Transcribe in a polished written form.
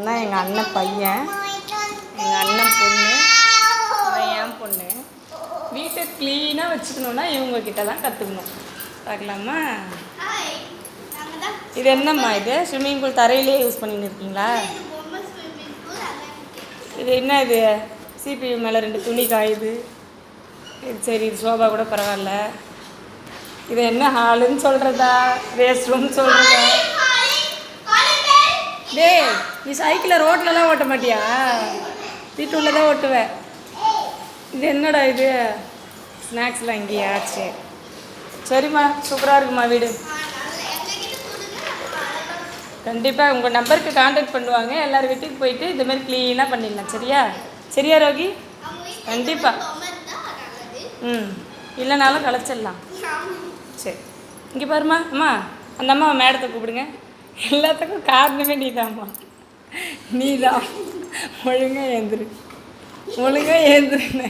தான் எங்கள் அண்ணன் பையன், எங்கள் அண்ணன் பொண்ணு, அவன் என் பொண்ணு. வீட்டை க்ளீனாக வச்சுக்கணுன்னா இவங்கக்கிட்ட தான் கற்றுக்கணும். பார்க்கலாமா? இது என்னம்மா இது? ஸ்விம்மிங் பூல் தரையிலே யூஸ் பண்ணின்னு இருக்கீங்களா? இது என்ன இது? சிபியு மேலே 2 துணி காயுது. இது சரி, இது சோபா கூட பரவாயில்ல. இது என்ன ஹாலுன்னு சொல்கிறதா, ரெஸ்ட் ரூம் சொல்கிறதா? டேய், நீ சைக்கிளை ரோட்லலாம் ஓட்ட மாட்டியா? வீட்டுள்ள தான் ஓட்டுவேன். இது என்னடா இது? ஸ்நாக்ஸ்லாம் இங்கேயா? சரி சரிம்மா, சூப்பராக இருக்குமா வீடு. கண்டிப்பாக உங்கள் நம்பருக்கு கான்டாக்ட் பண்ணுவாங்க. எல்லோரும் வீட்டுக்கு போயிட்டு இதுமாதிரி க்ளீனாக பண்ணிடலாம். சரியா? சரியா ரோகி? கண்டிப்பாக. இல்லைனாலும் கலைச்சிடலாம். சரி, இங்கே பாருமா அம்மா, அந்த அம்மாவை மேடத்தை கூப்பிடுங்க. எல்லாத்துக்கும் காரணமே நீதாம்மா, நீதான். ஒழுங்காக ஏந்துரு, ஒழுங்காக ஏந்துருன்னு.